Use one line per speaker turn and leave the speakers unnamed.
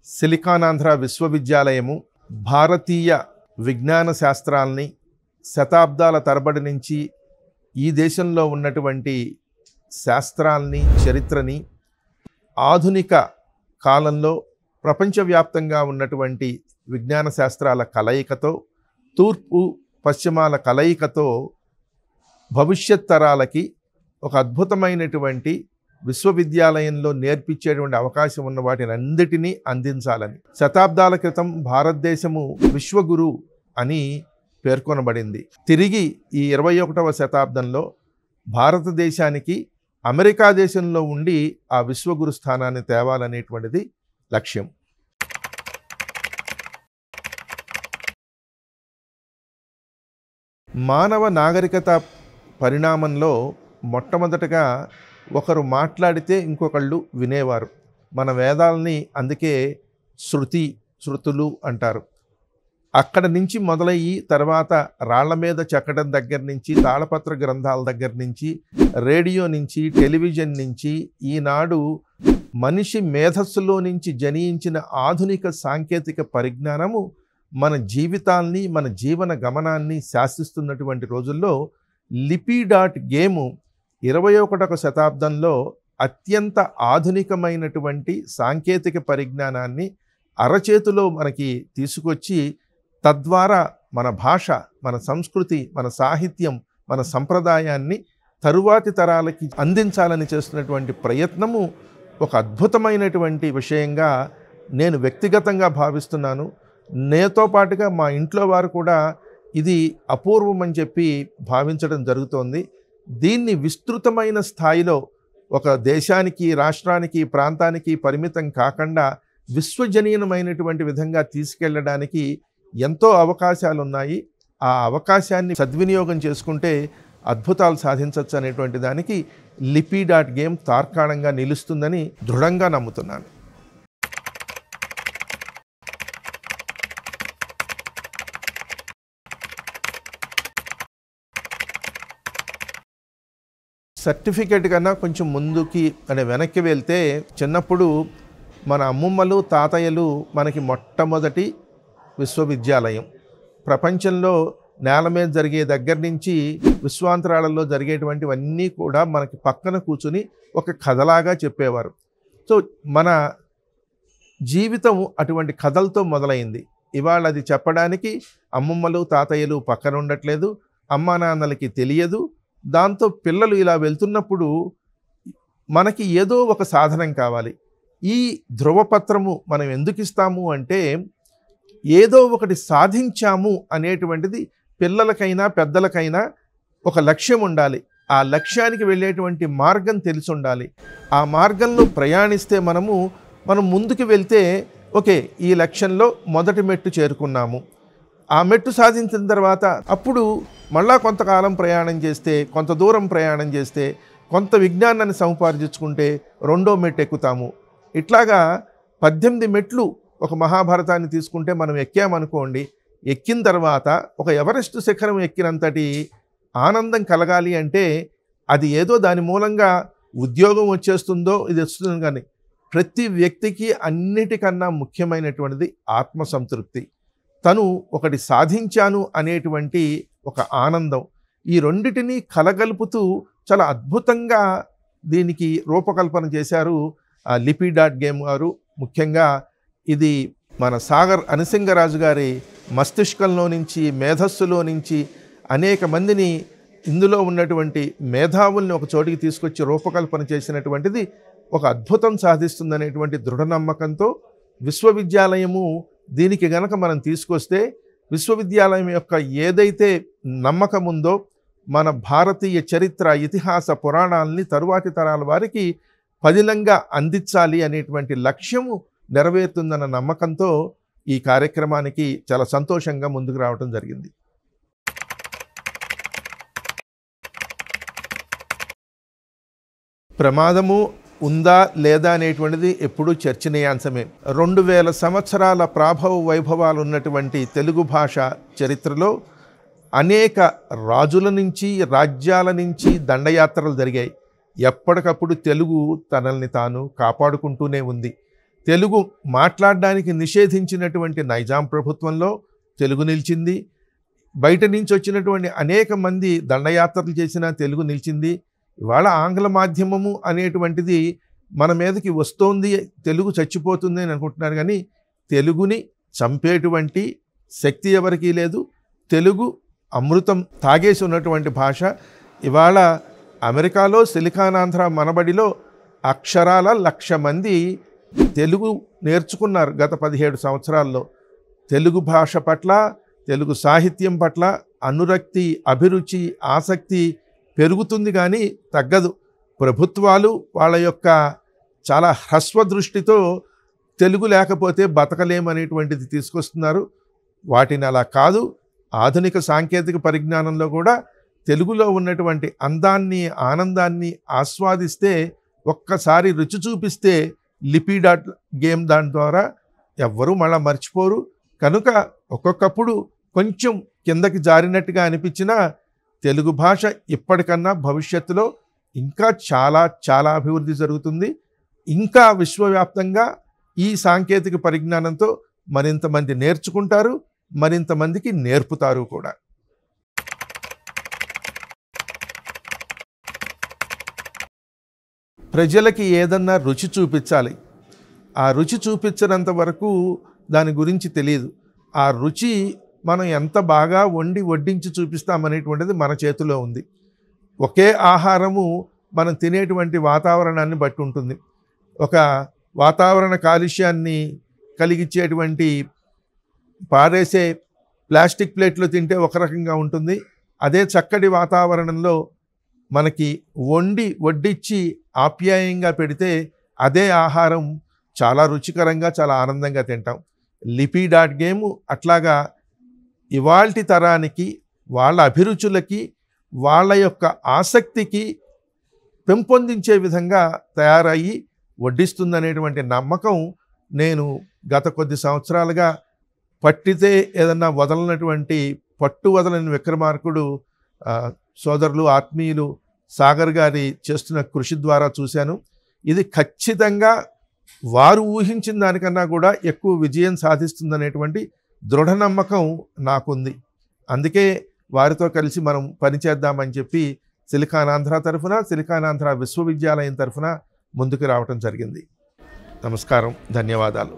సిలికానాంధ్ర విశ్వవిద్యాలయము భారతీయ విజ్ఞాన శాస్త్రాల్ని శతాబ్దాల తరబడి నుంచి ఈ దేశంలో ఉన్నటువంటి శాస్త్రాల్ని చరిత్రని ఆధునిక కాలంలో ప్రపంచవ్యాప్తంగా ఉన్నటువంటి విజ్ఞాన శాస్త్రాల కలయికతో తూర్పు పశ్చిమాల కలయికతో భవిష్యత్ తరాలకి ఒక అద్భుతమైనటువంటి విశ్వవిద్యాలయంలో నేర్పించేటువంటి అవకాశం ఉన్న వాటిని అన్నిటినీ అందించాలని శతాబ్దాల క్రితం భారతదేశము విశ్వగురు అని పేర్కొనబడింది. తిరిగి ఈ 21వ శతాబ్దంలో భారతదేశానికి అమెరికా దేశంలో ఉండి ఆ విశ్వగురు స్థానాన్ని తేవాలనేటువంటిది లక్ష్యం. మానవ నాగరికత పరిణామంలో మొట్టమొదటగా ఒకరు మాట్లాడితే ఇంకొకళ్ళు వినేవారు. మన వేదాలని అందుకే శృతులు అంటారు. అక్కడ నుంచి మొదలయ్యి తర్వాత రాళ్ల మీద చెక్కడం దగ్గర నుంచి తాళపత్ర గ్రంథాల దగ్గర నుంచి రేడియో నుంచి టెలివిజన్ నుంచి ఈనాడు మనిషి మేధస్సులో నుంచి జనించిన ఆధునిక సాంకేతిక పరిజ్ఞానము మన జీవితాల్ని మన జీవన గమనాన్ని శాసిస్తున్నటువంటి రోజుల్లో లిపి.గేమ్ 21వ శతాబ్దంలో అత్యంత ఆధునికమైనటువంటి సాంకేతిక పరిజ్ఞానాన్ని అరచేతిలో మనకి తీసుకొచ్చి తద్వారా మన భాష, మన సంస్కృతి, మన సాహిత్యం, మన సంప్రదాయాన్ని తరువాతి తరాలకి అందించాలని చేస్తున్నటువంటి ప్రయత్నము ఒక అద్భుతమైనటువంటి విషయంగా నేను వ్యక్తిగతంగా భావిస్తున్నాను. నేతో పాటుగా మా ఇంట్లో వారు కూడా ఇది అపూర్వం అని చెప్పి భావించడం జరుగుతోంది. దీన్ని విస్తృతమైన స్థాయిలో ఒక దేశానికి, రాష్ట్రానికి, ప్రాంతానికి పరిమితం కాకుండా విశ్వజనీయమైనటువంటి విధంగా తీసుకెళ్ళడానికి ఎంతో అవకాశాలు ఉన్నాయి. ఆ అవకాశాన్ని సద్వినియోగం చేసుకుంటే అద్భుతాలు సాధించవచ్చు అనేటువంటి దానికి లిపి.గేమ్ తార్కాణంగా నిలుస్తుందని దృఢంగా నమ్ముతున్నాను. సర్టిఫికేట్ కన్నా కొంచెం ముందుకి వెనక్కి వెళ్తే చిన్నప్పుడు మన అమ్మమ్మలు తాతయ్యలు మనకి మొట్టమొదటి విశ్వవిద్యాలయం ప్రపంచంలో నేల మీద జరిగే దగ్గర నుంచి విశ్వాంతరాలలో జరిగేటువంటివన్నీ కూడా మనకి పక్కన కూర్చుని ఒక కథలాగా చెప్పేవారు. సో మన జీవితం అటువంటి కథలతో మొదలైంది. ఇవాళ అది చెప్పడానికి అమ్మమ్మలు తాతయ్యలు పక్కన ఉండట్లేదు, అమ్మా నాన్నలకి తెలియదు. దాంతో పిల్లలు ఇలా వెళ్తున్నప్పుడు మనకి ఏదో ఒక సాధనం కావాలి. ఈ ధ్రువపత్రము మనం ఎందుకు ఇస్తాము అంటే ఏదో ఒకటి సాధించాము అనేటువంటిది పిల్లలకైనా పెద్దలకైనా ఒక లక్ష్యం ఉండాలి. ఆ లక్ష్యానికి వెళ్ళేటువంటి మార్గం తెలిసి ఉండాలి. ఆ మార్గంలో ప్రయాణిస్తే మనం ముందుకు వెళ్తే ఓకే, ఈ లక్ష్యంలో మొదటి మెట్టు చేరుకున్నాము. ఆ మెట్టు సాధించిన తర్వాత అప్పుడు మళ్ళా కొంతకాలం ప్రయాణం చేస్తే, కొంత దూరం ప్రయాణం చేస్తే, కొంత విజ్ఞానాన్ని సముపార్జించుకుంటే రెండో మెట్టు ఎక్కుతాము. ఇట్లాగా 18 మెట్లు ఒక మహాభారతాన్ని తీసుకుంటే మనం ఎక్కామనుకోండి. ఎక్కిన తర్వాత ఒక ఎవరెస్ట్ శిఖరం ఎక్కినంతటి ఆనందం కలగాలి అంటే అది ఏదో దాని మూలంగా ఉద్యోగం వచ్చేస్తుందో ఇది వస్తుంది. కానీ ప్రతి వ్యక్తికి అన్నిటికన్నా ముఖ్యమైనటువంటిది ఆత్మసంతృప్తి. తను ఒకటి సాధించాను అనేటువంటి ఒక ఆనందం. ఈ రెండిటిని కలగలుపుతూ చాలా అద్భుతంగా దీనికి రూపకల్పన చేశారు లిపి.గేమ్ గారు. ముఖ్యంగా ఇది మన సాగర్ అనసింగరాజు గారి మస్తిష్కంలో నుంచి, మేధస్సులో నుంచి అనేక మందిని, ఇందులో ఉన్నటువంటి మేధావుల్ని ఒక చోటికి తీసుకొచ్చి రూపకల్పన చేసినటువంటిది ఒక అద్భుతం సాధిస్తుందనేటువంటి దృఢ నమ్మకంతో విశ్వవిద్యాలయము దీనికి గనక మనం తీసుకొస్తే విశ్వవిద్యాలయం యొక్క ఏదైతే నమ్మకం ఉందో మన భారతీయ చరిత్ర, ఇతిహాస, పురాణాలని తరువాతి తరాల వారికి పదిలంగా అందించాలి అనేటువంటి లక్ష్యము నెరవేరుతుందన్న నమ్మకంతో ఈ కార్యక్రమానికి చాలా సంతోషంగా ముందుకు రావడం జరిగింది. ప్రమాదము ఉందా లేదా అనేటువంటిది ఎప్పుడూ చర్చనీయాంశమే. 2000 సంవత్సరాల ప్రాభవ వైభవాలు ఉన్నటువంటి తెలుగు భాష చరిత్రలో అనేక రాజుల నుంచి, రాజ్యాల నుంచి దండయాత్రలు జరిగాయి. ఎప్పటికప్పుడు తెలుగు తనల్ని తాను కాపాడుకుంటూనే ఉంది. తెలుగు మాట్లాడడానికి నిషేధించినటువంటి నైజాం ప్రభుత్వంలో తెలుగు నిలిచింది. బయట నుంచి వచ్చినటువంటి అనేక మంది దండయాత్రలు చేసిన తెలుగు నిలిచింది. ఇవాళ ఆంగ్ల మాధ్యమము అనేటువంటిది మన మీదకి వస్తోంది, తెలుగు చచ్చిపోతుంది అని అనుకుంటున్నారు. కానీ తెలుగుని చంపేటువంటి శక్తి ఎవరికీ లేదు. తెలుగు అమృతం తాగేసి ఉన్నటువంటి భాష. ఇవాళ అమెరికాలో సిలికానాంధ్ర మనబడిలో అక్షరాల 1,00,000 మంది తెలుగు నేర్చుకున్నారు గత 17 సంవత్సరాల్లో. తెలుగు భాష పట్ల, తెలుగు సాహిత్యం పట్ల అనురక్తి, అభిరుచి, ఆసక్తి పెరుగుతుంది కానీ తగ్గదు. ప్రభుత్వాలు వాళ్ళ యొక్క చాలా హ్రస్వ దృష్టితో తెలుగు లేకపోతే బతకలేమనేటువంటిది తీసుకొస్తున్నారు. వాటిని అలా కాదు. ఆధునిక సాంకేతిక పరిజ్ఞానంలో కూడా తెలుగులో ఉన్నటువంటి అందాన్ని, ఆనందాన్ని ఆస్వాదిస్తే, ఒక్కసారి రుచి చూపిస్తే లిపి.గేమ్ దాని ద్వారా ఎవ్వరూ మళ్ళీ మర్చిపోరు. కనుక ఒక్కొక్కప్పుడు కొంచెం కిందకి జారినట్టుగా అనిపించినా తెలుగు భాష ఇప్పటికన్నా భవిష్యత్తులో ఇంకా చాలా చాలా అభివృద్ధి జరుగుతుంది. ఇంకా విశ్వవ్యాప్తంగా ఈ సాంకేతిక పరిజ్ఞానంతో మరింతమంది నేర్చుకుంటారు, మరింతమందికి నేర్పుతారు కూడా. ప్రజలకి ఏదన్నా రుచి చూపించాలి. ఆ రుచి చూపించినంత వరకు దాని గురించి తెలియదు. ఆ రుచి మనం ఎంత బాగా వడ్డించి చూపిస్తామనేటువంటిది మన చేతిలో ఉంది. ఒకే ఆహారము మనం తినేటువంటి వాతావరణాన్ని బట్టి ఉంటుంది. ఒక వాతావరణ కాలుష్యాన్ని కలిగించేటువంటి పారేసే ప్లాస్టిక్ ప్లేట్లో తింటే ఒక రకంగా ఉంటుంది. అదే చక్కటి వాతావరణంలో మనకి వడ్డించి ఆప్యాయంగా పెడితే అదే ఆహారం చాలా రుచికరంగా, చాలా ఆనందంగా తింటాం. లిపి.గేమ్ అట్లాగా ఇవాల్టి తరానికి, వాళ్ళ అభిరుచులకి, వాళ్ళ యొక్క ఆసక్తికి పెంపొందించే విధంగా తయారయ్యి వడ్డిస్తుందనేటువంటి నమ్మకం నేను గత కొద్ది సంవత్సరాలుగా పట్టితే ఏదన్నా వదలనటువంటి పట్టు వదలని విక్రమార్కుడు సోదరులు, ఆత్మీయులు సాగర్ గారి చేస్తున్న కృషి ద్వారా చూశాను. ఇది ఖచ్చితంగా వారు ఊహించిన దానికన్నా కూడా ఎక్కువ విజయం సాధిస్తుందనేటువంటి దృఢ నమ్మకం నాకుంది. అందుకే వారితో కలిసి మనం పనిచేద్దామని చెప్పి సిలికానాంధ్ర తరఫున, సిలికానాంధ్ర విశ్వవిద్యాలయం తరఫున ముందుకు రావటం జరిగింది. నమస్కారం, ధన్యవాదాలు.